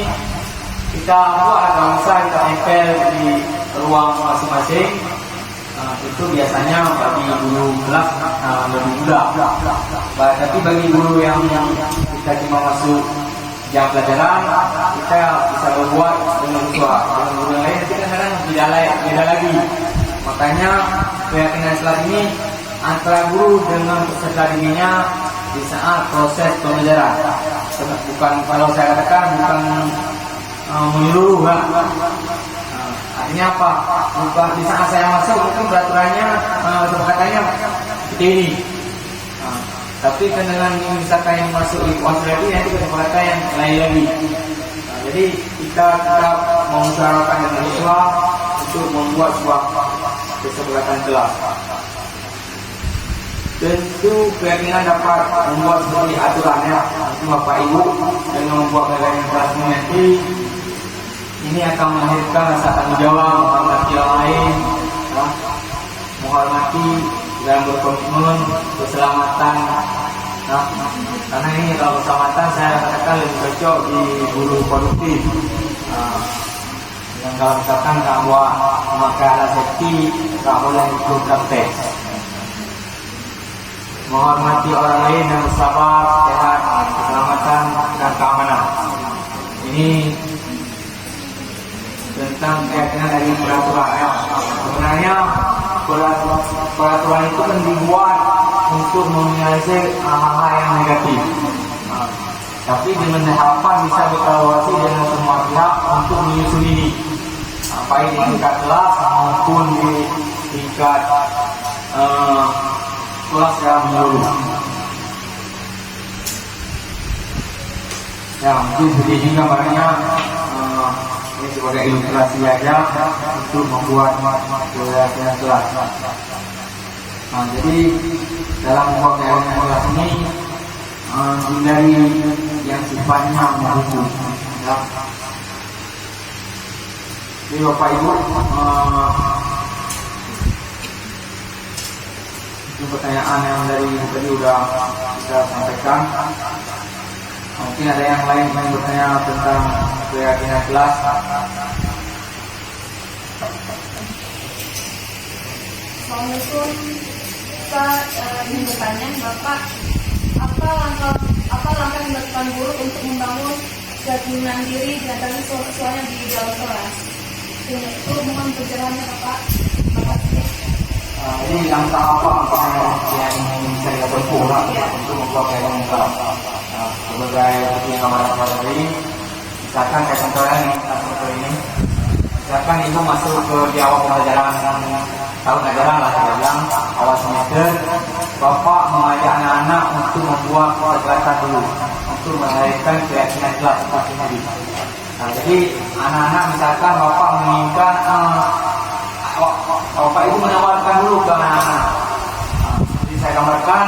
kita buat bangsa kita tempel di ruang masing-masing. Itu biasanya bagi guru kelas lebih mudah. Tapi bagi guru yang kita cuma masuk jam pelajaran, kita bisa membuat dengan suara. Dengan guru yang lain kita kadang beda lagi. Makanya keyakinan kelas ini antara guru dengan peserta dirinya di saat proses pembelajaran. Bukan kalau saya katakan bukan menyeluruh kan. Artinya apa? Bukan di saat saya masuk mungkin peraturannya kesepakatannya seperti ini. Tapi dengan misalkan yang masuk di kontrol nanti kesepakatan yang lain lagi. Jadi kita memusyawarahkan dengan siswa untuk membuat sebuah kesepakatan kelas. Tentu keyakinan dapat membuat seperti aturannya. Bapak Ibu dengan membuat keyakinan kelas ini nanti ini akan melahirkan rasa tanggung jawab, menghormati orang lain, ya, menghormati dan berkomitmen keselamatan. Nah, karena ini kalau keselamatan saya katakan lebih cocok di guru produktif. Yang kalau misalkan bahwa memakai alat safety tak boleh ikut praktek. Menghormati orang lain yang sabar, sehat, keselamatan pengawasan dan keamanan. Ini tentang keyakinan dari peraturan ya. Sebenarnya peraturan itu kan dibuat untuk meminimalisir hal-hal yang negatif. Tapi dengan harapan bisa berkolaborasi dengan semua pihak untuk menyusun ini, baik di tingkat kelas maupun di tingkat kelas yang menyeluruh. Ya, mungkin seperti ini gambarnya. Ini sebagai ilustrasi aja untuk membuat keyakinan kelas. Nah, jadi dalam membuat keyakinan kelas ini hindari yang sifatnya menghukum. Ya. Jadi Bapak Ibu, itu pertanyaan yang dari tadi sudah kita sampaikan. Mungkin ada yang lain yang bertanya tentang keyakinan kelas. Assalamualaikum. Saya ingin bertanya, Bapak, apa langkah yang dilakukan guru untuk membangun keyakinan diri dan siswa-siswanya di dalam kelas? Itu mohon penjelasannya, Bapak. Ini langkah apa yang bisa dilakukan untuk membuat keyakinan kelas? Sebagai yang gambar ini, misalkan kayak contohnya ini, misalkan ibu masuk ke di awal pelajaran tahun ajaran lah, awal semester, bapak mengajak anak-anak untuk membuat kegiatan dulu, untuk melahirkan keyakinan kelas seperti tadi. Nah, jadi anak-anak misalkan bapak menginginkan, bapak ibu menawarkan dulu ke anak-anak. Jadi saya gambarkan,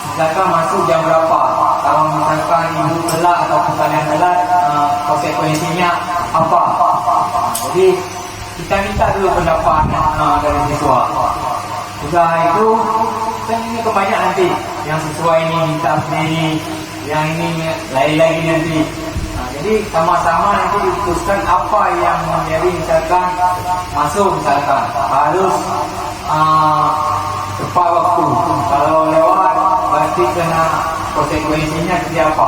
misalkan masuk jam berapa. Kalau misalkan ibu telat atau kalian telat, konsekuensinya apa? Jadi kita minta dulu pendapat dari siswa. Setelah itu, kan ini kebanyakan nanti. Yang siswa ini minta sendiri, yang ini lain lagi nanti. Jadi sama-sama nanti diputuskan apa yang menjadi misalkan masuk misalkan harus tepat waktu. Kalau lewat berarti kena konsekuensinya seperti apa.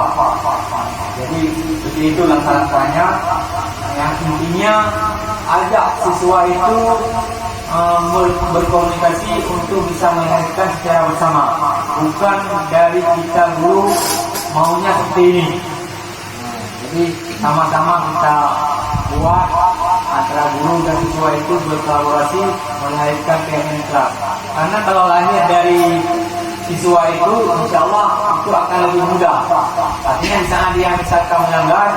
Jadi seperti itu langkah-langkahnya. Yang intinya ajak siswa itu berkomunikasi untuk bisa melahirkan secara bersama, bukan dari kita guru maunya seperti ini. Jadi sama-sama kita buat antara guru dan siswa itu berkolaborasi melahirkan keyakinan kelas. Karena kalau lahir dari siswa itu, insya Allah itu akan lebih mudah. Artinya di sana dia misalkan melanggar,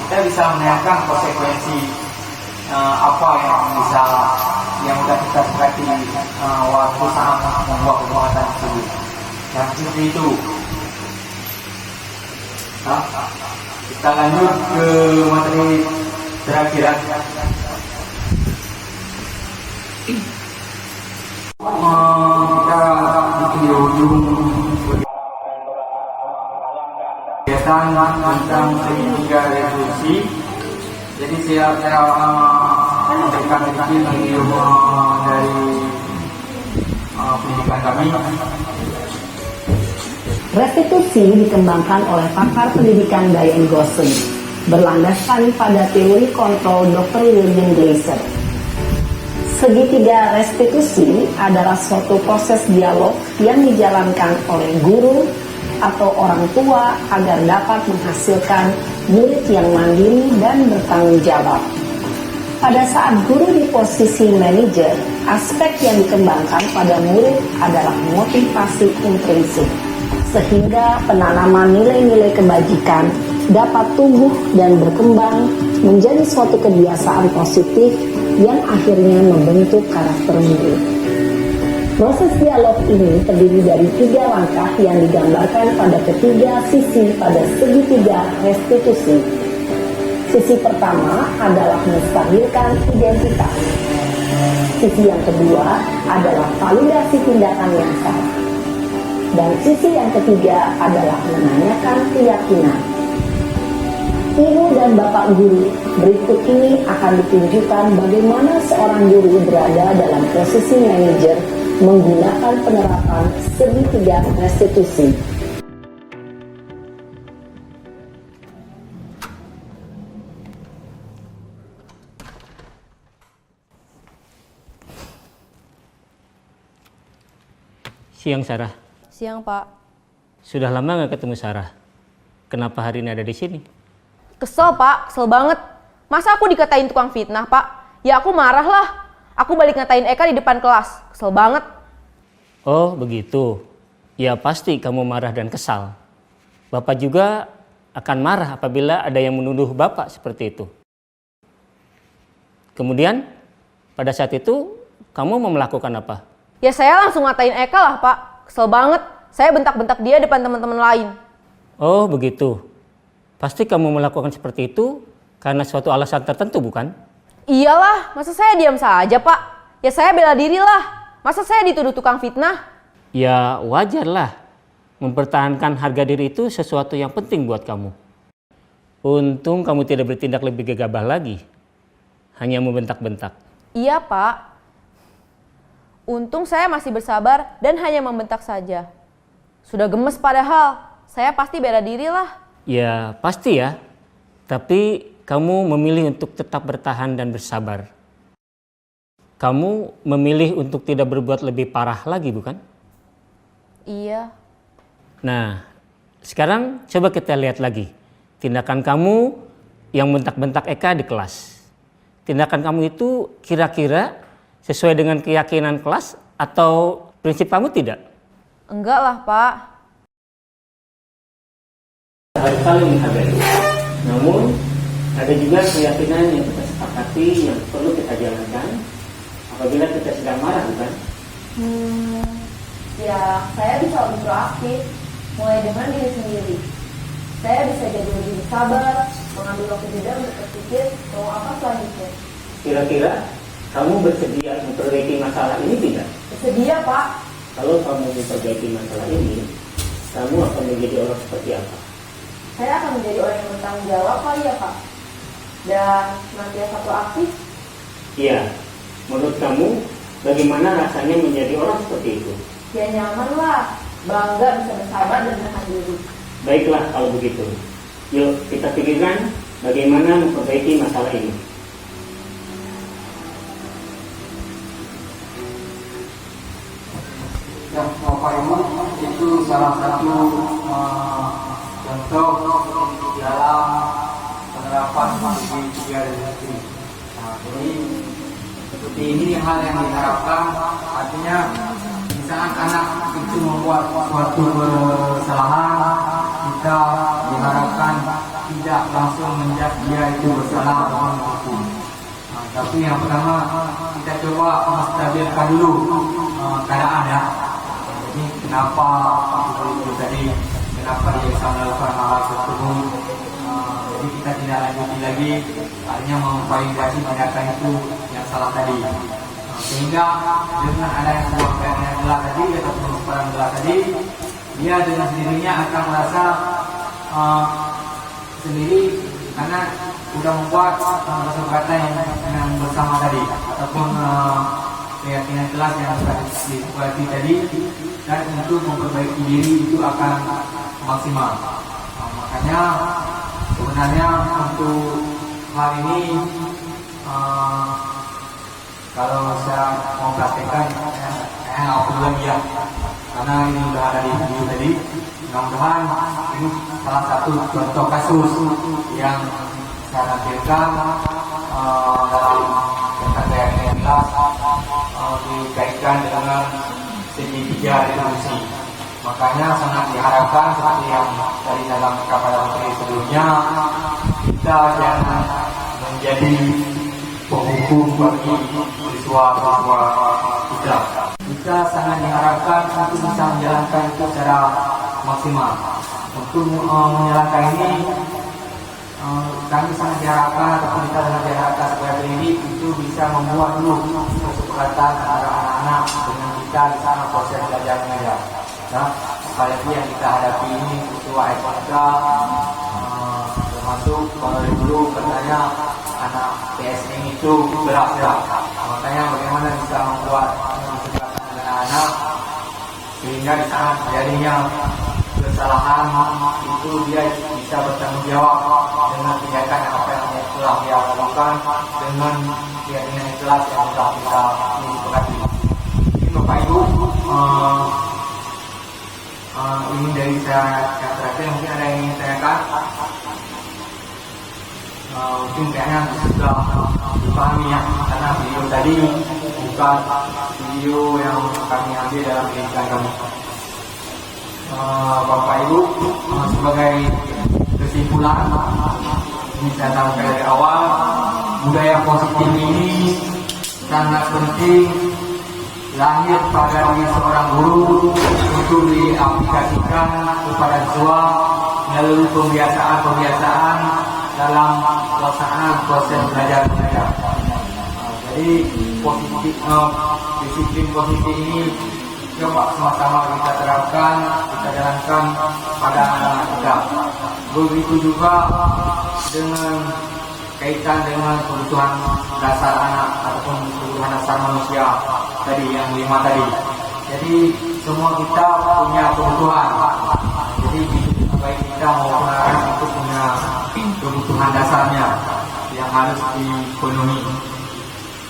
kita bisa menaikkan konsekuensi apa yang sudah kita sepakati waktu saat membuat pembuatan tersebut. Yang seperti itu. Kita lanjut ke materi terakhir. Kita di ujung kegiatan tentang segitiga revolusi. Jadi saya sampaikan sedikit dari pendidikan kami. Restitusi dikembangkan oleh pakar pendidikan Diane Gossen, berlandaskan pada teori kontrol Dr. William Gleiser. Segitiga restitusi adalah suatu proses dialog yang dijalankan oleh guru atau orang tua agar dapat menghasilkan murid yang mandiri dan bertanggung jawab. Pada saat guru di posisi manajer, aspek yang dikembangkan pada murid adalah motivasi intrinsik, sehingga penanaman nilai-nilai kebajikan dapat tumbuh dan berkembang menjadi suatu kebiasaan positif yang akhirnya membentuk karakter murid. Proses dialog ini terdiri dari 3 langkah yang digambarkan pada ketiga sisi pada segitiga restitusi. Sisi pertama adalah menstabilkan identitas. Sisi yang kedua adalah validasi tindakan yang salah. Dan sisi yang ketiga adalah menanyakan keyakinan. Ibu dan Bapak guru, berikut ini akan ditunjukkan bagaimana seorang guru berada dalam posisi manajer menggunakan penerapan segitiga restitusi. Siang Sarah. Siang Pak. Sudah lama nggak ketemu Sarah. Kenapa hari ini ada di sini? Kesel Pak, kesel banget. Masa aku dikatain tukang fitnah Pak? Ya aku marah lah. Aku balik ngatain Eka di depan kelas. Kesel banget. Oh begitu. Ya pasti kamu marah dan kesal. Bapak juga akan marah apabila ada yang menuduh Bapak seperti itu. Kemudian pada saat itu kamu mau melakukan apa? Ya saya langsung ngatain Eka lah Pak. Kesel banget. Saya bentak-bentak dia depan teman-teman lain. Oh begitu. Pasti kamu melakukan seperti itu karena suatu alasan tertentu bukan? Iyalah, masa saya diam saja Pak? Ya saya bela diri lah. Masa saya dituduh tukang fitnah? Ya wajar lah. Mempertahankan harga diri itu sesuatu yang penting buat kamu. Untung kamu tidak bertindak lebih gegabah lagi. Hanya membentak-bentak. Iya Pak. Untung saya masih bersabar dan hanya membentak saja. Sudah gemes padahal. Saya pasti bela diri lah. Ya pasti ya. Tapi kamu memilih untuk tetap bertahan dan bersabar. Kamu memilih untuk tidak berbuat lebih parah lagi bukan? Iya. Nah, sekarang coba kita lihat lagi. Tindakan kamu yang bentak-bentak Eka di kelas. Tindakan kamu itu kira-kira sesuai dengan keyakinan kelas atau prinsip kamu tidak? Enggak lah Pak. Harus saling menghargai. Namun, ada juga keyakinan yang kita sepakati yang perlu kita jalankan apabila kita sedang marah bukan? Ya saya bisa lebih proaktif. Mulai dengan diri sendiri. Saya bisa jadi lebih bersabar, mengambil waktu jeda untuk berpikir mau apa selanjutnya. Kira-kira kamu bersedia memperbaiki masalah ini tidak? Bersedia Pak. Kalau kamu memperbaiki masalah ini, kamu akan menjadi orang seperti apa? Saya akan menjadi orang yang bertanggung jawab kali ya Pak. Dan senantiasa proaktif. Iya. Menurut kamu, bagaimana rasanya menjadi orang seperti itu? Ya nyaman lah. Bangga bisa bersabar dan menahan diri. Baiklah kalau begitu. Yuk kita pikirkan bagaimana memperbaiki masalah ini. Yang Bapak Ibu itu salah satu contoh dalam penerapan strategi 3 Desa. Nah, jadi seperti ini hal yang diharapkan, artinya misalkan anak itu membuat suatu kesalahan, kita diharapkan tidak langsung menjudge dia itu bersalah atau menghukum. Nah, tapi yang pertama kita coba menstabilkan dulu keadaan ya. Jadi kenapa itu tadi, kenapa dia bisa melakukan hal tersebut. Jadi kita tidak lanjuti lagi, hanya memvalidasi tindakan itu yang salah tadi. Sehingga dengan adanya sebuah keadaan gelar tadi atau pengusuran gelar tadi, dia dengan sendirinya akan merasa sendiri karena sudah membuat satu kata yang bersama tadi ataupun keyakinan kelas yang sudah disepakati tadi, dan untuk memperbaiki diri itu akan maksimal. Makanya sebenarnya untuk hal ini kalau saya mau praktekkan, saya nggak perlu lagi ya, karena ini udah ada di video tadi. Mudah-mudahan ini salah satu contoh kasus yang saya tampilkan dalam tentang yang jelas dikaitkan dengan segitiga revolusi. Makanya sangat diharapkan seperti yang tadi dalam kepada menteri sebelumnya, kita jangan menjadi penghukum bagi siswa-siswa kita. Kita sangat diharapkan untuk bisa menjalankan itu secara maksimal. Untuk menjalankan ini, kami sangat diharapkan ataupun kita sangat diharapkan supaya pendidik itu bisa membuat dulu kesepakatan antara anak-anak dengan kita di sana proses belajar mengajar. Nah, apalagi yang kita hadapi ini ketua SMK, termasuk kalau dulu katanya anak PSM itu berat-berat. Makanya bagaimana bisa membuat kesepakatan dengan anak sehingga di sana terjadinya kesalahan itu dia bisa bertanggung jawab dengan tindakan apa yang telah dia lakukan dengan keyakinan ikhlas yang telah kita sepakati. Jadi Bapak Ibu, dari saya yang terakhir mungkin ada yang ingin tanyakan. Mungkin kayaknya sudah dipahami ya, karena video tadi bukan video yang kami ambil dalam pendidikan kami. Bapak Ibu, sebagai kesimpulan ini saya sampaikan dari awal, budaya positif ini sangat penting lahir pada diri seorang guru untuk diaplikasikan kepada siswa melalui pembiasaan dalam pelaksanaan proses belajar mengajar. Jadi disiplin positif ini coba sama-sama kita terapkan, kita jalankan pada anak-anak kita. Begitu juga dengan kaitan dengan kebutuhan dasar anak ataupun kebutuhan dasar manusia tadi yang 5 tadi. Jadi semua kita punya kebutuhan. Jadi baik kita maupun anak itu punya kebutuhan dasarnya yang harus dipenuhi.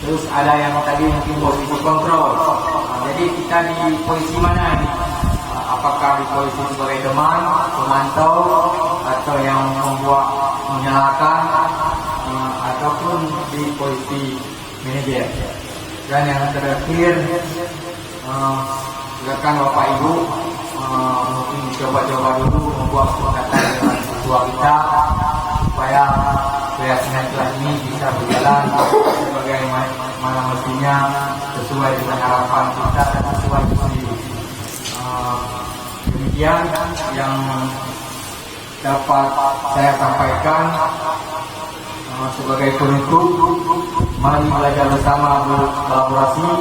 Terus ada yang tadi mungkin posisi kontrol. Jadi kita di posisi mana ini? Apakah di posisi sebagai teman, pemantau, atau yang membuat menyalahkan, ataupun di posisi manajer. Dan yang terakhir, silakan Bapak Ibu mungkin coba-coba dulu membuat kesepakatan dengan siswa kita supaya kelas ini bisa berjalan sebagaimana mestinya sesuai dengan harapan kita dan sesuai visi. Demikian yang dapat saya sampaikan. Sebagai penutup, mari belajar bersama, berkolaborasi,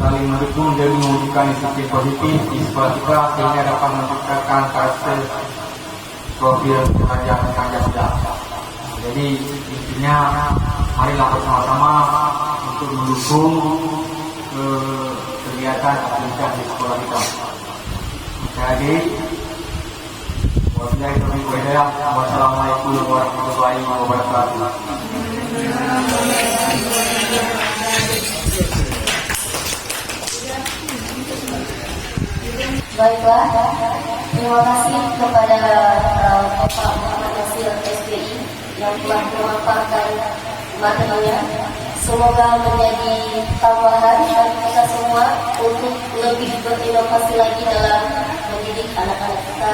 saling mendukung dan mewujudkan disiplin positif di sekolah kita sehingga dapat menciptakan karakter profil pelajar Pancasila. Jadi intinya marilah bersama-sama untuk mendukung kegiatan aktivitas di sekolah kita. Jadi wassalamualaikum warahmatullahi wabarakatuh. Baiklah, terima kasih kepada Bapak Muhammad Nasir SPI yang telah memaparkan materinya. Semoga menjadi tambahan bagi kita semua untuk lebih berinovasi lagi dalam mendidik anak-anak kita.